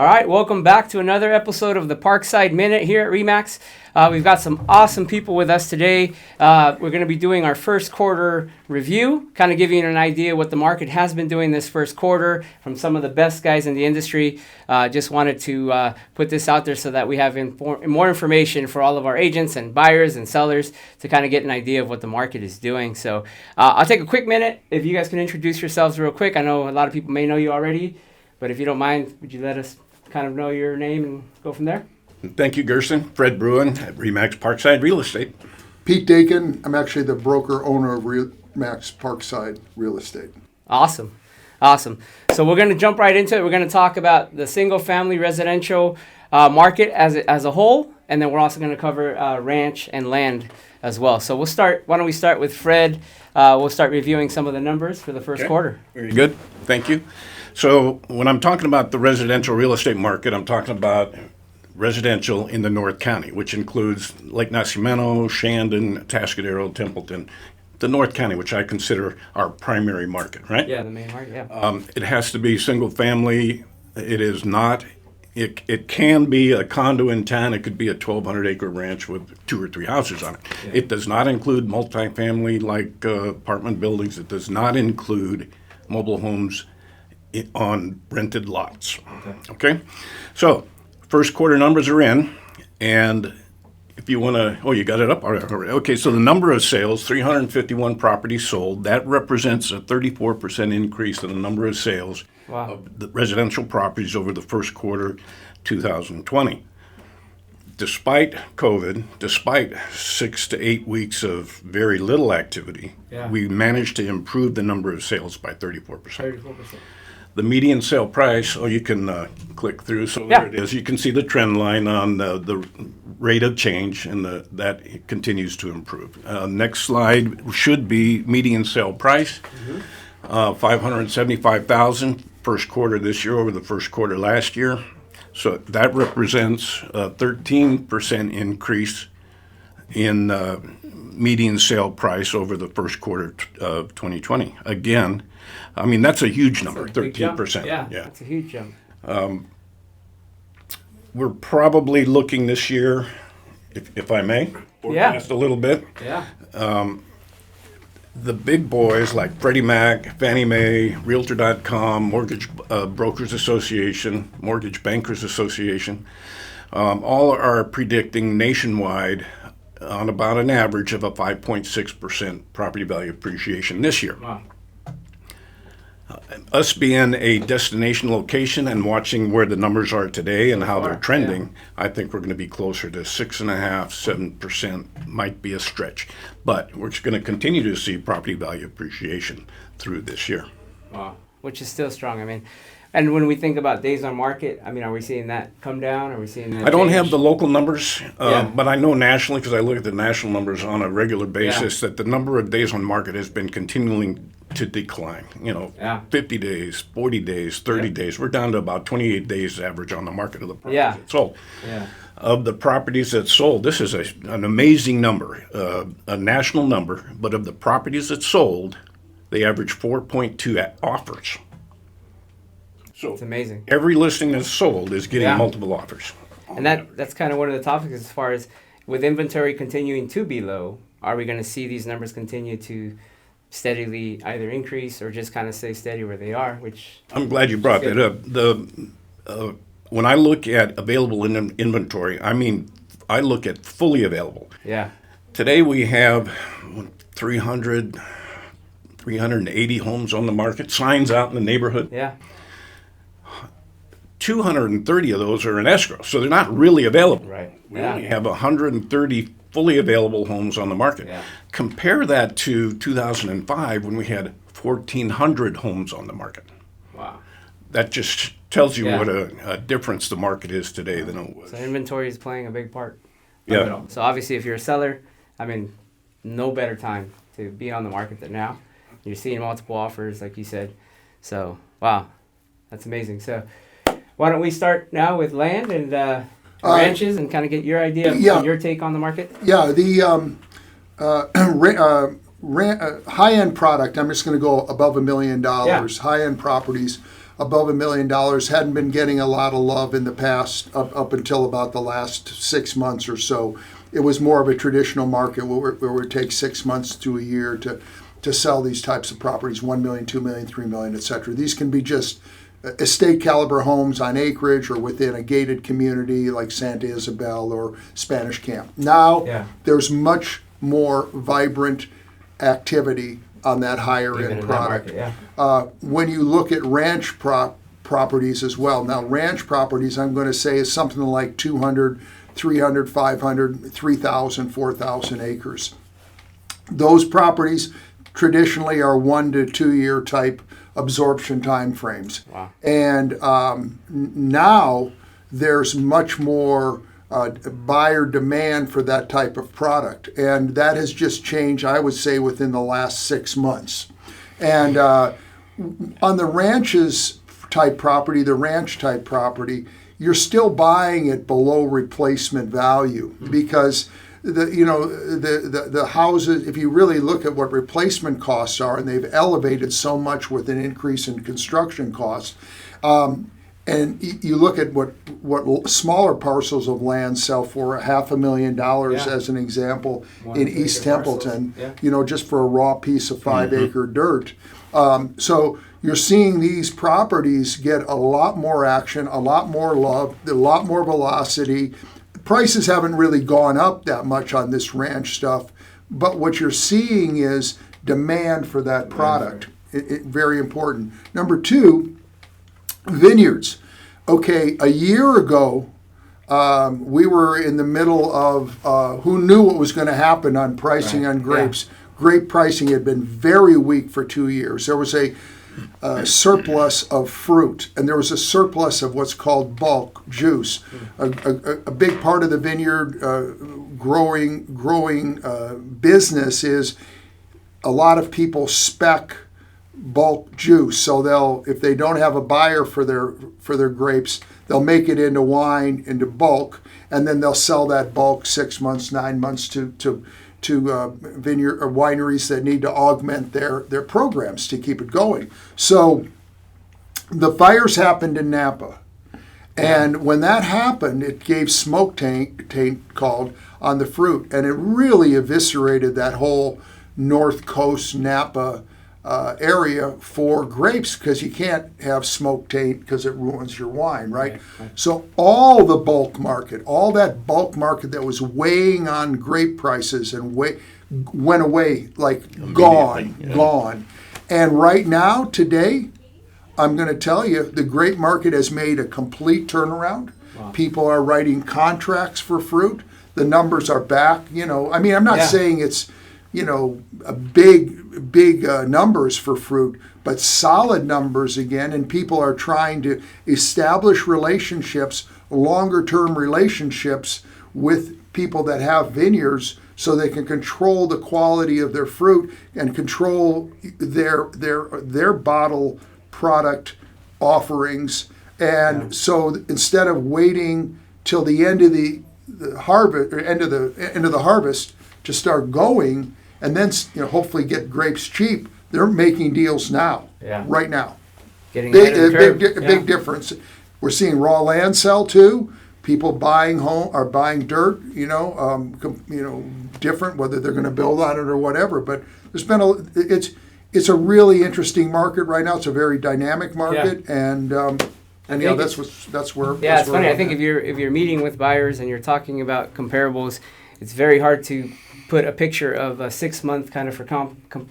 All right, welcome back to another episode of the Parkside Minute here at REMAX. We've got some awesome people with us today. We're going to be doing our first quarter review, kind of giving you an idea what the market has been doing this first quarter from some of the best guys in the industry. Just wanted to put this out there so that we have more information for all of our agents and buyers and sellers to kind of get an idea of what the market is doing. So I'll take a quick minute. If you guys can introduce yourselves real quick. I know a lot of people may know you already, but if you don't mind, would you let us kind of know your name and go from there? Thank you, Gerson. Fred Bruen at REMAX Parkside Real Estate. Pete Dakin. I'm actually the broker owner of REMAX Parkside Real Estate. Awesome. So we're going to jump right into it. We're going to talk about the single-family residential market as a whole, and then we're also going to cover ranch and land as well. So we'll start. Why don't we start with Fred? We'll start reviewing some of the numbers for the first quarter. Very good. Thank you. So when I'm talking about the residential real estate market, I'm talking about residential in the North County, which includes Lake Nacimiento, Shandon, Atascadero, Templeton, the North County, which I consider our primary market, right? Yeah, the main market, yeah. It has to be single family. It is not. It can be a condo in town. It could be a 1,200-acre ranch with 2 or 3 houses on it. Yeah. It does not include multifamily like apartment buildings. It does not include mobile homes on rented lots. Okay? So first quarter numbers are in, and if you want to, you got it up? All right. Okay, so the number of sales, 351 properties sold. That represents a 34% increase in the number of sales of the residential properties over the first quarter 2020. Despite COVID, despite 6 to 8 weeks of very little activity, we managed to improve the number of sales by 34%. 34%. The median sale price, you can click through, so there it is. You can see the trend line on the rate of change, and that continues to improve. Next slide should be median sale price, $575,000 first quarter this year over the first quarter last year. So that represents a 13% increase in median sale price over the first quarter of 2020. Again, I mean, that's a huge number, 13%. Yeah, that's a huge jump. We're probably looking this year, if I may, forecast a little bit. Yeah. The big boys like Freddie Mac, Fannie Mae, Realtor.com, Mortgage Brokers Association, Mortgage Bankers Association, all are predicting nationwide on about an average of a 5.6% property value appreciation this year. Wow. Us being a destination location and watching where the numbers are today and how they're trending, I think we're going to be closer to 6.5%, 7%, might be a stretch. But we're just going to continue to see property value appreciation through this year. Wow, which is still strong. I mean, and when we think about days on market, I mean, are we seeing that come down? Are we seeing that I don't change? have the local numbers, but I know nationally, because I look at the national numbers on a regular basis, that the number of days on market has been continuing to decline. 50 days, 40 days, 30 days. We're down to about 28 days average on the market of the properties that sold. Yeah. Of the properties that sold, this is an amazing number, a national number, but of the properties that sold, they average 4.2 offers. So it's amazing. Every listing that's sold is getting multiple offers. And that's kind of one of the topics as far as with inventory continuing to be low, are we going to see these numbers continue to steadily either increase or just kind of stay steady where they are? Which I'm glad you brought that up. When I look at available inventory, I mean, I look at fully available. Yeah. Today we have 380 homes on the market, signs out in the neighborhood. Yeah. 230 of those are in escrow, so they're not really available. Right. We only have 130 fully available homes on the market. Yeah. Compare that to 2005 when we had 1,400 homes on the market. Wow. That just tells you what a difference the market is today than it was. So inventory is playing a big part of it all. So obviously if you're a seller, I mean, no better time to be on the market than now. You're seeing multiple offers, like you said. So, wow, that's amazing. So why don't we start now with land and ranches and kind of get your idea of your take on the market? Yeah, the high-end product, I'm just going to go above $1 million, high-end properties. above $1 million hadn't been getting a lot of love in the past up until about the last 6 months or so. It was more of a traditional market where it would take 6 months to a year to sell these types of properties, $1 million, $2 million, $3 million, et cetera. These can be just estate caliber homes on acreage or within a gated community like Santa Isabel or Spanish Camp. Now there's much more vibrant activity on that higher end product. When you look at ranch properties as well, now ranch properties I'm going to say is something like 200, 300, 500, 3,000, 4,000 acres. Those properties traditionally are 1 to 2 year type absorption time frames. Wow. And now there's much more buyer demand for that type of product. And that has just changed, I would say, within the last 6 months. And on the ranches type property, the ranch type property, you're still buying it below replacement value because the houses, if you really look at what replacement costs are, and they've elevated so much with an increase in construction costs, and you look at what smaller parcels of land sell for $500,000 as an example in East Templeton, just for a raw piece of 5-acre dirt. So you're seeing these properties get a lot more action, a lot more love, a lot more velocity. Prices haven't really gone up that much on this ranch stuff, but what you're seeing is demand for that product. Very important. Number two, vineyards. Okay, a year ago, we were in the middle of who knew what was going to happen on pricing on grapes. Yeah. Grape pricing had been very weak for 2 years. There was a surplus of fruit, and there was a surplus of what's called bulk juice. A big part of the vineyard growing business is a lot of people spec bulk juice. So if they don't have a buyer for their grapes, they'll make it into wine, into bulk, and then they'll sell that bulk 6 months, 9 months to vineyard or wineries that need to augment their programs to keep it going. So the fires happened in Napa. And when that happened, it gave smoke taint called on the fruit. And it really eviscerated that whole North Coast Napa area for grapes, because you can't have smoke taint because it ruins your wine, right? So all the bulk market, all that bulk market that was weighing on grape prices and went away, like gone. And right now, today, I'm going to tell you, the grape market has made a complete turnaround. Wow. People are writing contracts for fruit. The numbers are back. I'm not saying it's a big numbers for fruit, but solid numbers again, and people are trying to establish relationships, longer-term relationships with people that have vineyards so they can control the quality of their fruit and control their bottle product offerings. And so instead of waiting till the end of the harvest, or end of the harvest to start going, and then hopefully get grapes cheap, they're making deals now, right now. Getting ahead of the curve. Big difference. We're seeing raw land sell too. People buying dirt, different, whether they're going to build on it or whatever. But there's been it's a really interesting market right now. It's a very dynamic market, and that's where. Yeah, it's funny. I think if you're meeting with buyers and you're talking about comparables, it's very hard to put a picture of a 6 month kind of for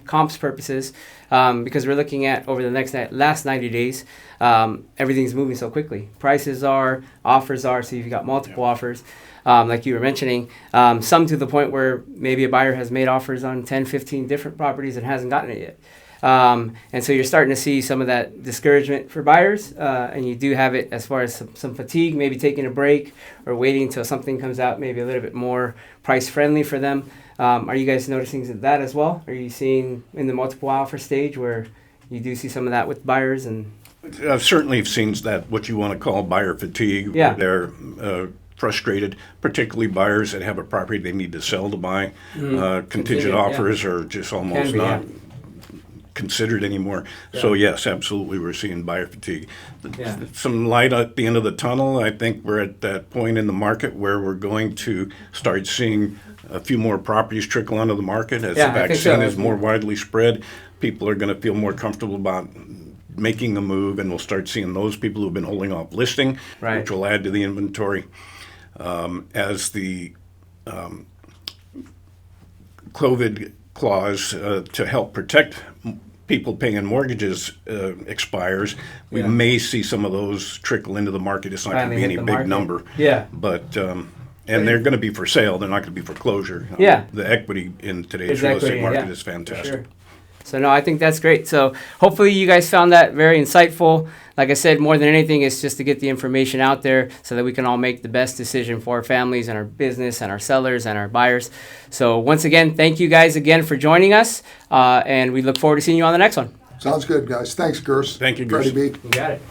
comps purposes, because we're looking at over the last 90 days, everything's moving so quickly. Prices are, offers are, so you've got multiple offers, like you were mentioning, some to the point where maybe a buyer has made offers on 10, 15 different properties and hasn't gotten it yet. And so you're starting to see some of that discouragement for buyers, and you do have it as far as some fatigue, maybe taking a break or waiting until something comes out maybe a little bit more price friendly for them. Are you guys noticing that as well? Are you seeing in the multiple offer stage where you do see some of that with buyers? And certainly have seen that, what you want to call buyer fatigue. Yeah. They're frustrated, particularly buyers that have a property they need to sell to buy. Contingent offers are just almost considered anymore. So yes, absolutely, we're seeing buyer fatigue. Yeah. Some light at the end of the tunnel. I think we're at that point in the market where we're going to start seeing a few more properties trickle onto the market as Yeah, the I think so. vaccine is more widely spread. People are going to feel more comfortable about making a move, and we'll start seeing those people who've been holding off listing, Right. which will add to the inventory. As the COVID clause to help protect people paying mortgages expires, we Yeah. may see some of those trickle into the market. It's not going to Finally be hit any the big market. number. Yeah. But, and they're going to be for sale. They're not going to be foreclosure. Yeah. The equity in today's There's real equity, estate market yeah, is fantastic. Sure. So no, I think that's great. So hopefully you guys found that very insightful. Like I said, more than anything, it's just to get the information out there so that we can all make the best decision for our families and our business and our sellers and our buyers. So once again, thank you guys again for joining us, and we look forward to seeing you on the next one. Sounds good, guys. Thanks, Gerson. Thank you, Freddie Gerson. B. You got it.